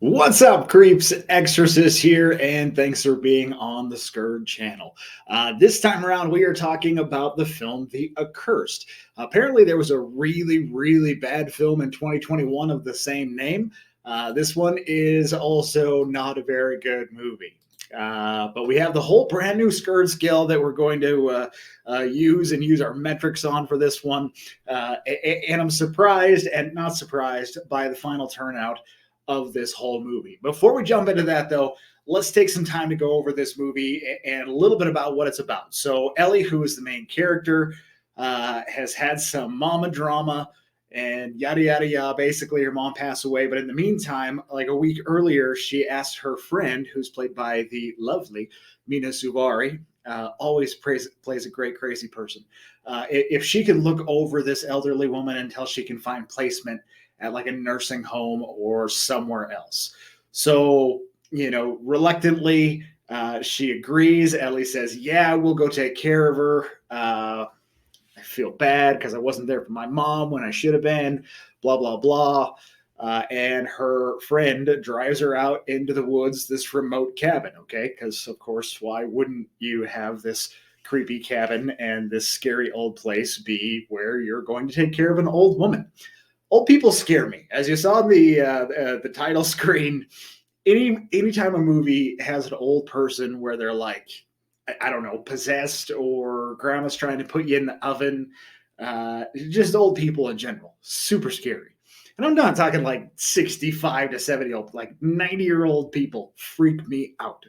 What's up, creeps? Exorcist here, and thanks for being on the Scurred channel. This time around, we are talking about the film The Accursed. Apparently, there was a really bad film in 2021 of the same name. This one is also not a very good movie. But we have the whole brand new Scurred scale that we're going to use our metrics on for this one. And I'm surprised and not surprised by the final turnout of this whole movie. Before we jump into that, though, let's take some time to go over this movie and a little bit about what it's about. So Ellie, who is the main character, has had some mama drama and yada yada yada. Basically, her mom passed away, but in the meantime, like a week earlier, she asked her friend, who's played by the lovely Mina Suvari, always plays a great crazy person, if she could look over this elderly woman until she can find placement at like a nursing home or somewhere else. So, reluctantly, she agrees. Ellie says, yeah, we'll go take care of her. I feel bad because I wasn't there for my mom when I should have been, blah, blah, blah. And her friend drives her out into the woods, this remote cabin, okay? Because, of course, why wouldn't you have this creepy cabin and this scary old place be where you're going to take care of an old woman? Old people scare me. As you saw in the title screen, anytime a movie has an old person where they're like, I don't know, possessed, or grandma's trying to put you in the oven, just old people in general, super scary. And I'm not talking like 65 to 70 old, like 90-year-old people freak me out.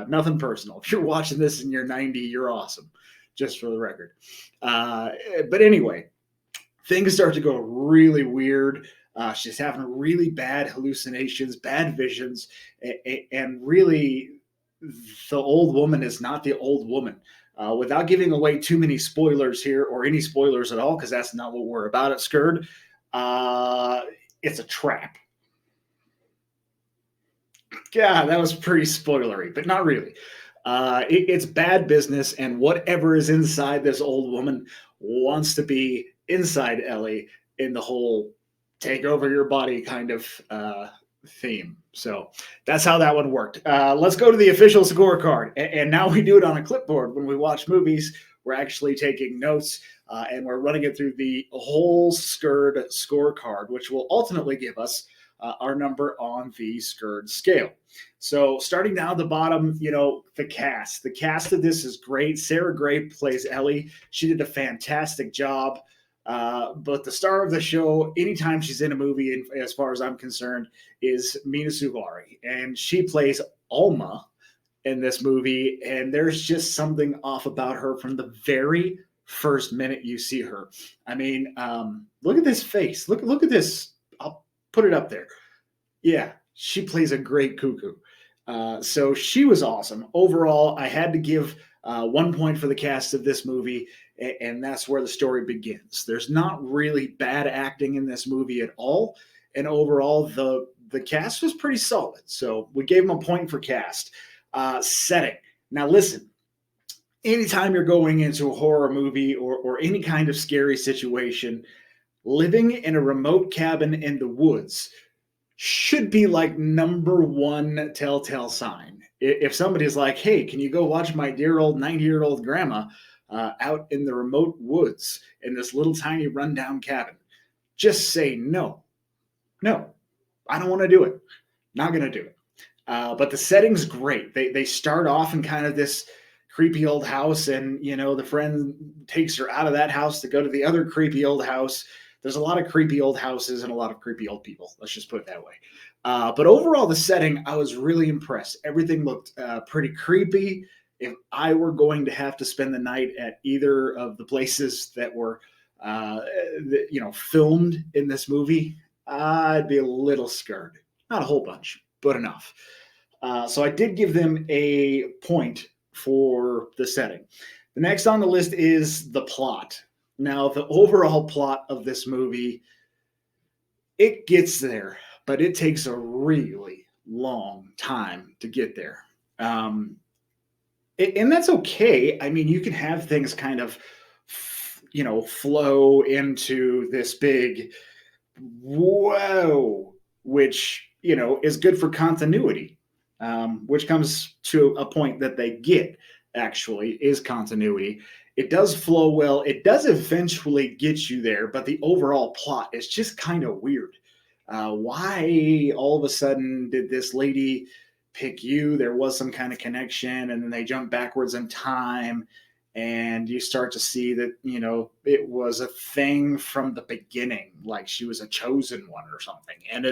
Nothing personal. If you're watching this and you're 90, you're awesome, just for the record. But anyway, things start to go really weird. She's having really bad hallucinations, bad visions, and really, the old woman is not the old woman. Without giving away too many spoilers here, or any spoilers at all, because that's not what we're about at Scurred, it's a trap. Yeah, that was pretty spoilery, but not really. It's bad business, and whatever is inside this old woman wants to be inside Ellie in the whole take over your body kind of theme. So that's how that one worked. Let's go to the official scorecard. And now we do it on a clipboard. When we watch movies, we're actually taking notes and we're running it through the whole Scurred scorecard, which will ultimately give us our number on the Scurred scale. So starting down at the bottom, the cast. The cast of this is great. Sarah Gray plays Ellie. She did a fantastic job. But the star of the show, anytime she's in a movie, as far as I'm concerned, is Mina Suvari. And she plays Alma in this movie. And there's just something off about her from the very first minute you see her. I mean, look at this face. Look at this. I'll put it up there. Yeah, she plays a great cuckoo. So she was awesome. Overall, I had to give 1 point for the cast of this movie, and that's where the story begins. There's not really bad acting in this movie at all, and overall, the cast was pretty solid. So we gave them a point for cast. Setting. Now listen, anytime you're going into a horror movie or any kind of scary situation, living in a remote cabin in the woods should be like number one telltale sign. If somebody's like, hey, can you go watch my dear old 90-year-old grandma out in the remote woods in this little tiny rundown cabin, just say no. No, I don't want to do it. Not going to do it. But the setting's great. They start off in kind of this creepy old house, and, the friend takes her out of that house to go to the other creepy old house. There's a lot of creepy old houses and a lot of creepy old people. Let's just put it that way. But overall, the setting, I was really impressed. Everything looked pretty creepy. If I were going to have to spend the night at either of the places that were, filmed in this movie, I'd be a little scared. Not a whole bunch, but enough. So I did give them a point for the setting. The next on the list is the plot. Now, the overall plot of this movie, it gets there, but it takes a really long time to get there. And that's okay. I mean, you can have things kind of, flow into this big whoa, which is good for continuity, which comes to a point that they get, actually, is continuity. It does flow well. It does eventually get you there, but the overall plot is just kind of weird. Why all of a sudden did this lady pick you? There was some kind of connection, and then they jump backwards in time, and you start to see that, it was a thing from the beginning, like she was a chosen one or something. And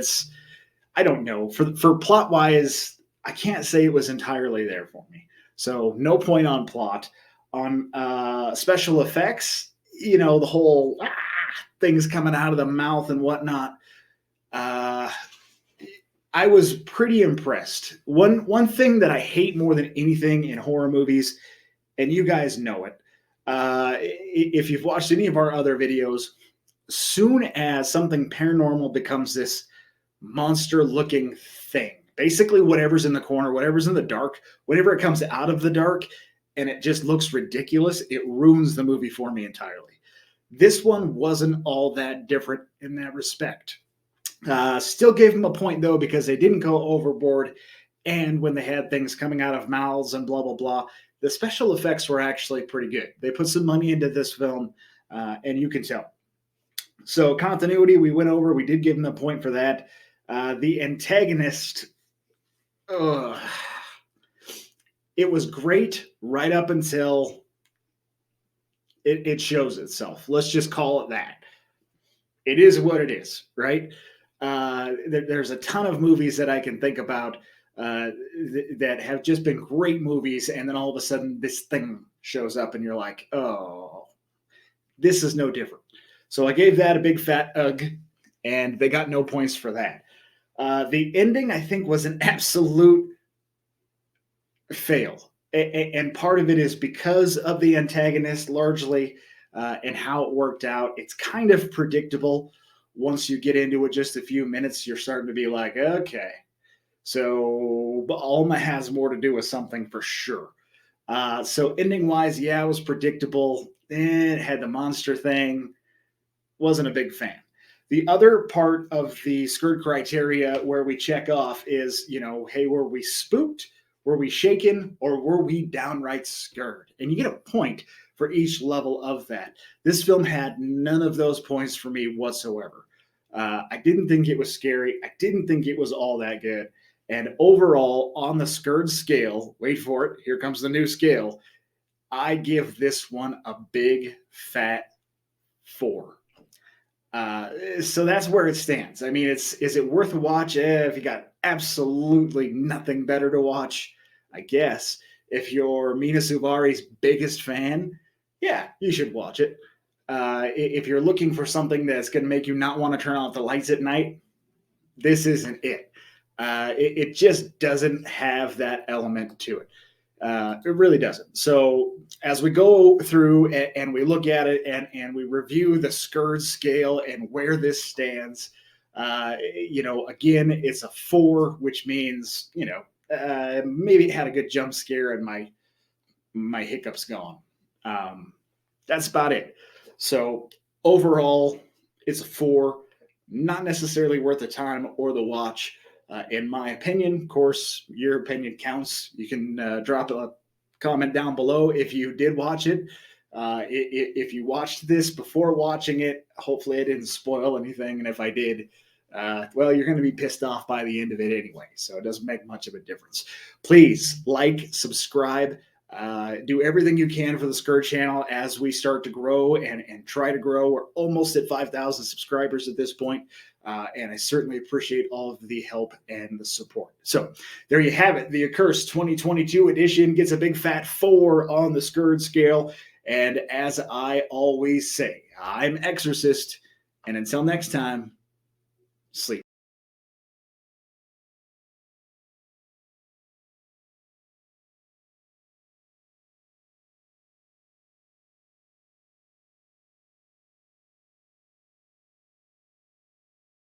I don't know, for plot wise, I can't say it was entirely there for me. So no point on plot. On special effects, the whole things coming out of the mouth and whatnot. I was pretty impressed. One thing that I hate more than anything in horror movies, and you guys know it, if you've watched any of our other videos, soon as something paranormal becomes this monster-looking thing, basically whatever's in the corner, whatever's in the dark, whenever it comes out of the dark and it just looks ridiculous, it ruins the movie for me entirely. This one wasn't all that different in that respect. Still gave them a point, though, because they didn't go overboard. And when they had things coming out of mouths and blah, blah, blah, the special effects were actually pretty good. They put some money into this film, and you can tell. So continuity, we went over. We did give them a point for that. The antagonist, it was great right up until it shows itself. Let's just call it that. It is what it is, right? There's a ton of movies that I can think about that have just been great movies, and then all of a sudden this thing shows up and you're like, oh, this is no different. So I gave that a big fat ugh, and they got no points for that. The ending, I think, was an absolute fail. And part of it is because of the antagonist largely, and how it worked out. It's kind of predictable. Once you get into it just a few minutes, you're starting to be like, okay, so Alma has more to do with something for sure. So ending-wise, yeah, it was predictable. It had the monster thing. Wasn't a big fan. The other part of the Scurred criteria where we check off is, hey, were we spooked? Were we shaken? Or were we downright scared? And you get a point for each level of that. This film had none of those points for me whatsoever. I didn't think it was scary. I didn't think it was all that good. And overall, on the Scurred scale, wait for it, here comes the new scale, I give this one a big fat 4. So that's where it stands. I mean, is it worth a watch? If you got absolutely nothing better to watch, I guess. If you're Mina Suvari's biggest fan, yeah, you should watch it. If you're looking for something that's going to make you not want to turn off the lights at night, this isn't it. It just doesn't have that element to it. It really doesn't. So as we go through and we look at it and we review the Scurred scale and where this stands, again, it's a 4, which means, maybe it had a good jump scare and my hiccups gone. That's about it. So overall, it's a 4, not necessarily worth the time or the watch. In my opinion, of course, your opinion counts. You can drop a comment down below if you did watch it. If you watched this before watching it, hopefully I didn't spoil anything. And if I did, well, you're going to be pissed off by the end of it anyway. So it doesn't make much of a difference. Please like, subscribe, do everything you can for the Scurred channel as we start to grow and try to grow. We're almost at 5,000 subscribers at this point. And I certainly appreciate all of the help and the support. So there you have it. The Accursed 2022 edition gets a big fat 4 on the Scurred scale. And as I always say, I'm Exorcist. And until next time, sleep.